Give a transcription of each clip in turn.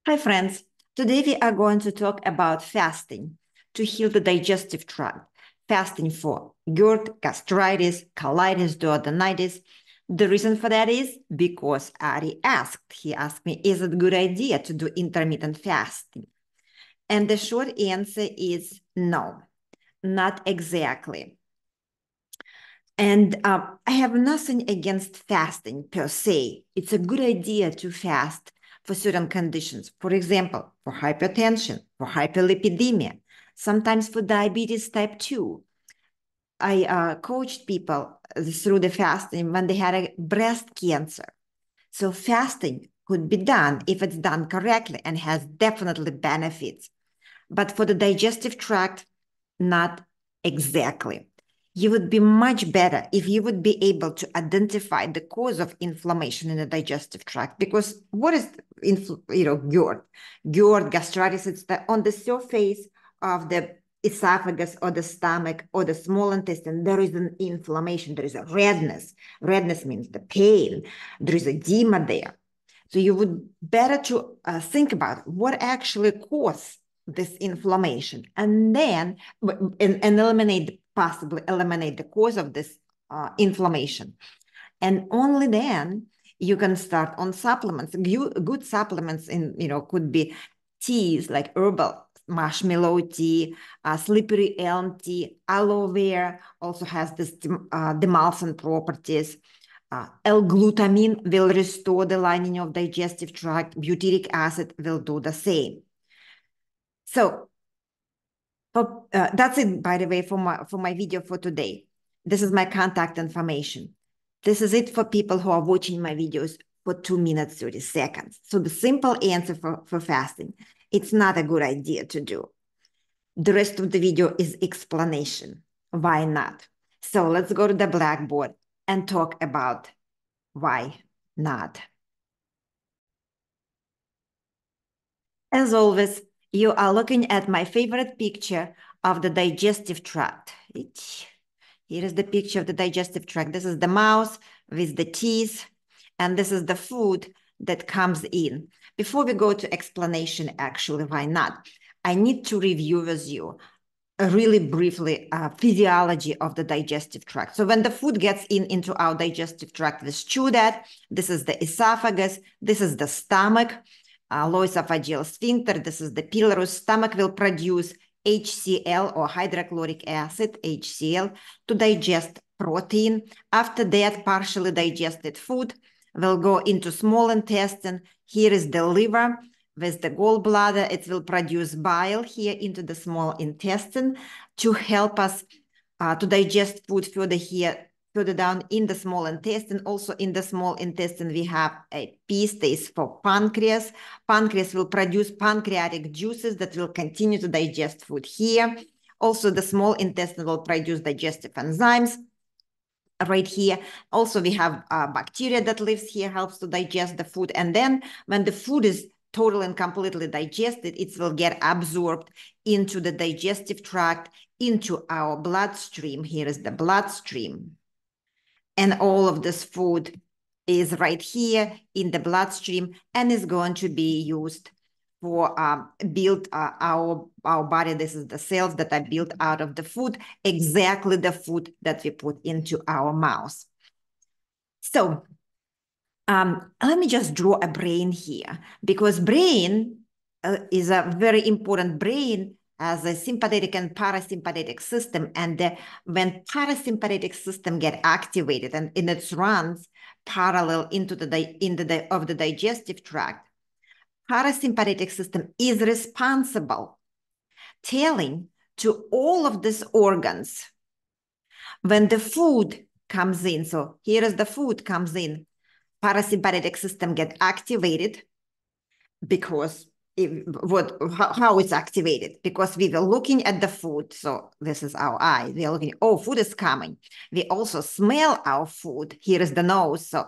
Hi friends, today we are going to talk about fasting to heal the digestive tract. Fasting for GERD, gastritis, colitis, duodenitis. The reason for that is because Ari asked. He asked me, is it a good idea to do intermittent fasting? And the short answer is no, not exactly. And I have nothing against fasting per se. It's a good idea to fast for certain conditions. For example, for hypertension, for hyperlipidemia, sometimes for diabetes type 2. I coached people through the fasting when they had a breast cancer. So fasting could be done if it's done correctly and has definitely benefits. But for the digestive tract, not exactly. You would be much better if you would be able to identify the cause of inflammation in the digestive tract. Because what is GERD? GERD, gastritis, it's on the surface of the esophagus or the stomach or the small intestine. There is an inflammation. There is a redness. Redness means the pain. There is edema there. So you would better to think about what actually causes this inflammation, and then possibly eliminate the cause of this inflammation. And only then you can start on supplements. Good supplements could be teas like herbal marshmallow tea, slippery elm tea, aloe vera also has this demulcent properties. L-glutamine will restore the lining of digestive tract. Butyric acid will do the same. So that's it, by the way, for my video for today. This is my contact information. This is it for people who are watching my videos for 2 minutes, 30 seconds. So the simple answer for fasting, it's not a good idea to do. The rest of the video is explanation. Why not? So let's go to the blackboard and talk about why not. As always, you are looking at my favorite picture of the digestive tract. Here is the picture of the digestive tract. This is the mouth with the teeth, and this is the food that comes in. Before we go to explanation, actually, why not? I need to review with you really briefly physiology of the digestive tract. So when the food gets into our digestive tract, we chew that. This is the esophagus. This is the stomach. Low esophageal sphincter. This is the pylorus. Stomach will produce HCl or hydrochloric acid, HCl, to digest protein. After that, partially digested food will go into small intestine. Here is the liver with the gallbladder. It will produce bile here into the small intestine to help us to digest food further here, further down in the small intestine. Also in the small intestine, we have a peaspace for pancreas. Pancreas will produce pancreatic juices that will continue to digest food here. Also, the small intestine will produce digestive enzymes right here. Also, we have bacteria that lives here, helps to digest the food. And then when the food is totally and completely digested, it will get absorbed into the digestive tract, into our bloodstream. Here is the bloodstream. And all of this food is right here in the bloodstream and is going to be used for build our body. This is the cells that are built out of the food, exactly the food that we put into our mouth. So let me just draw a brain here, because brain is a very important. Brain as a sympathetic and parasympathetic system, and when parasympathetic system get activated and it runs parallel into the digestive tract, parasympathetic system is responsible telling to all of these organs when the food comes in. So here is the food comes in, parasympathetic system get activated because how it's activated, because we were looking at the food. So this is our eye. We are looking, oh, food is coming. We also smell our food. Here is the nose. So,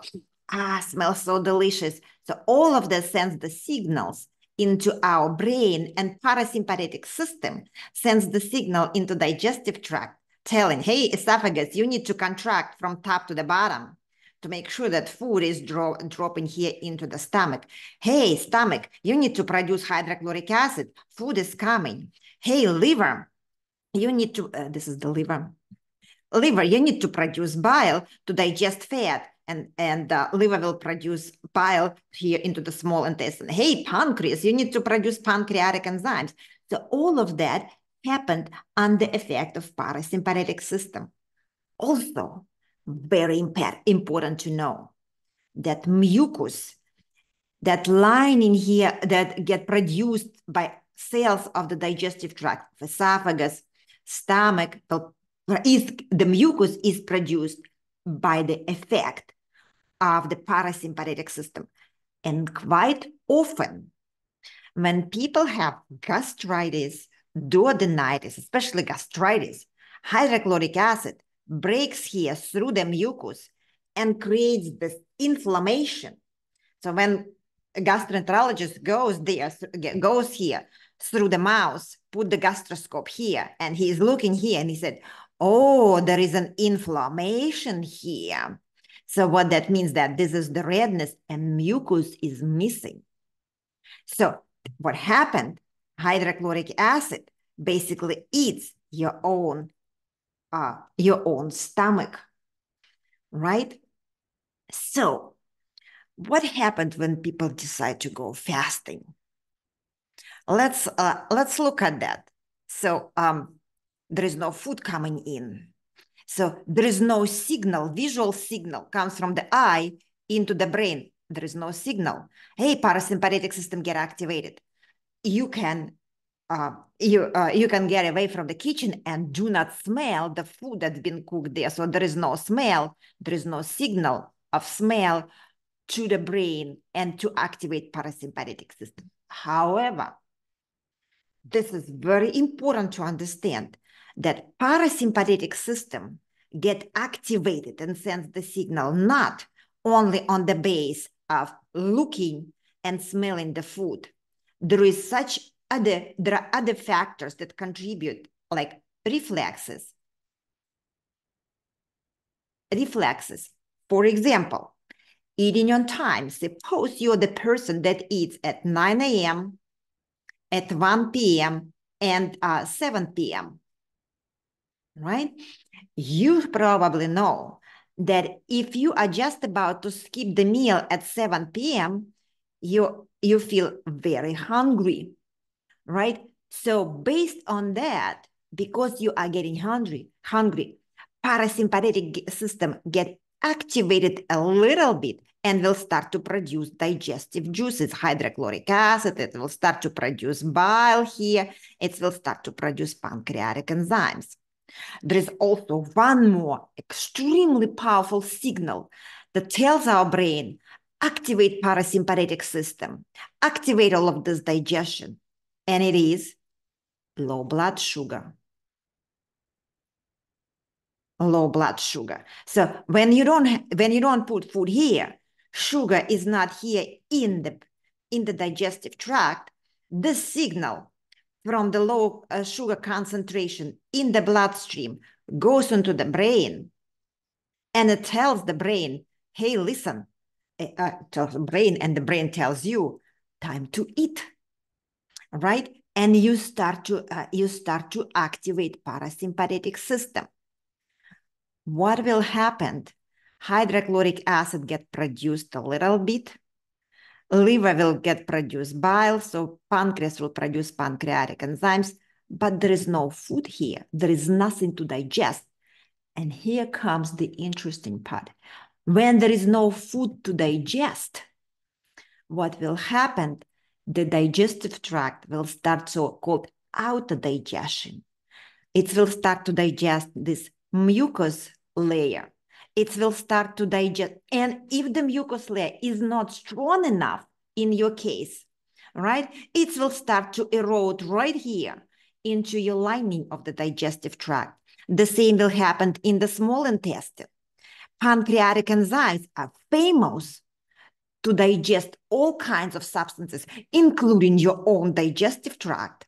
smells so delicious. So all of this sends the signals into our brain, and parasympathetic system sends the signal into digestive tract, telling, hey, esophagus, you need to contract from top to the bottom to make sure that food is dropping here into the stomach. Hey, stomach, you need to produce hydrochloric acid. Food is coming. Hey, liver, you need to, this is the liver. Liver, you need to produce bile to digest fat, and liver will produce bile here into the small intestine. Hey, pancreas, you need to produce pancreatic enzymes. So all of that happened under effect of parasympathetic system. Also, very important to know that mucus, that lining here that get produced by cells of the digestive tract, esophagus, stomach, the mucus is produced by the effect of the parasympathetic system. And quite often, when people have gastritis, duodenitis, especially gastritis, hydrochloric acid breaks here through the mucus and creates this inflammation. So when a gastroenterologist goes here through the mouth, put the gastroscope here, and he is looking here, and he said, oh, there is an inflammation here. So what that means, that this is the redness and mucus is missing. So what happened? Hydrochloric acid basically eats your own stomach, right? So what happened when people decide to go fasting? Let's look at that. So there is no food coming in. So there is no signal, visual signal comes from the eye into the brain. There is no signal. Hey, parasympathetic system, get activated. You can get away from the kitchen and do not smell the food that's been cooked there. So there is no smell, there is no signal of smell to the brain and to activate parasympathetic system. However, this is very important to understand that parasympathetic system get activated and sends the signal not only on the base of looking and smelling the food. There are other factors that contribute, like reflexes. For example, eating on time. Suppose you're the person that eats at 9 a.m., at 1 p.m., and 7 p.m., right? You probably know that if you are just about to skip the meal at 7 p.m., you feel very hungry, right? So based on that, because you are getting hungry, parasympathetic system get activated a little bit and will start to produce digestive juices, hydrochloric acid. It will start to produce bile here. It will start to produce pancreatic enzymes. There is also one more extremely powerful signal that tells our brain, activate parasympathetic system, activate all of this digestion, and it is low blood sugar. Low blood sugar. So when you don't put food here, sugar is not here in the digestive tract. The signal from the low sugar concentration in the bloodstream goes into the brain, and it tells the brain, hey, listen, tells the brain, and the brain tells you, time to eat, right? And you start to activate parasympathetic system. What will happen? Hydrochloric acid get produced a little bit. Liver will get produced bile, so pancreas will produce pancreatic enzymes, but there is no food here. There is nothing to digest. And here comes the interesting part. When there is no food to digest, what will happen? The digestive tract will start so-called autodigestion. It will start to digest this mucus layer. It will start to digest. And if the mucus layer is not strong enough in your case, right, it will start to erode right here into your lining of the digestive tract. The same will happen in the small intestine. Pancreatic enzymes are famous to digest all kinds of substances, including your own digestive tract,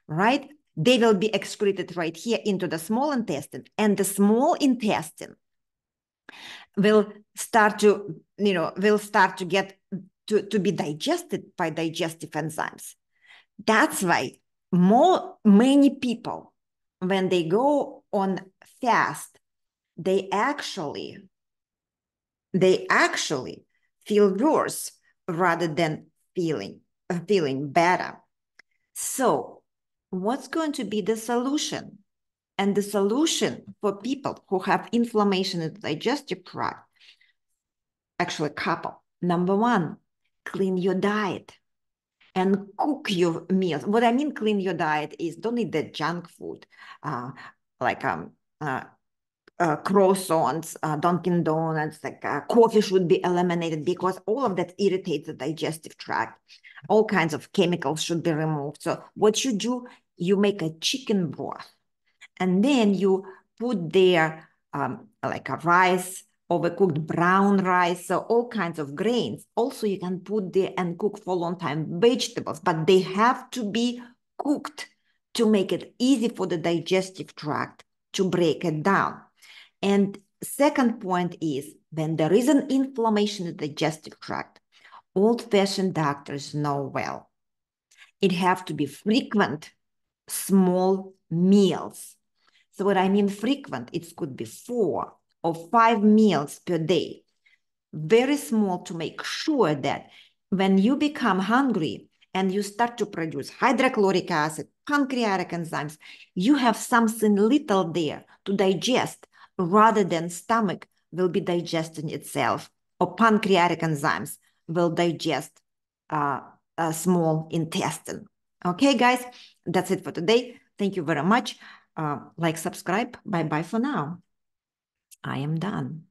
right? They will be excreted right here into the small intestine, and the small intestine will start to, will start to get to be digested by digestive enzymes. That's why many people, when they go on fast, they actually feel worse rather than feeling better. So what's going to be the solution? And the solution for people who have inflammation in the digestive tract, actually a couple. Number one, clean your diet and cook your meals. What I mean clean your diet is don't eat the junk food, like croissants, Dunkin' Donuts, like coffee should be eliminated because all of that irritates the digestive tract. All kinds of chemicals should be removed. So what you do, you make a chicken broth, and then you put there like a rice, overcooked brown rice, so all kinds of grains. Also, you can put there and cook for a long time vegetables, but they have to be cooked to make it easy for the digestive tract to break it down. And second point is when there is an inflammation in the digestive tract, old-fashioned doctors know well. It have to be frequent, small meals. So what I mean frequent, it could be 4 or 5 meals per day. Very small to make sure that when you become hungry and you start to produce hydrochloric acid, pancreatic enzymes, you have something little there to digest rather than stomach will be digesting itself or pancreatic enzymes will digest a small intestine. Okay, guys, that's it for today. Thank you very much. Like, subscribe. Bye-bye for now. I am done.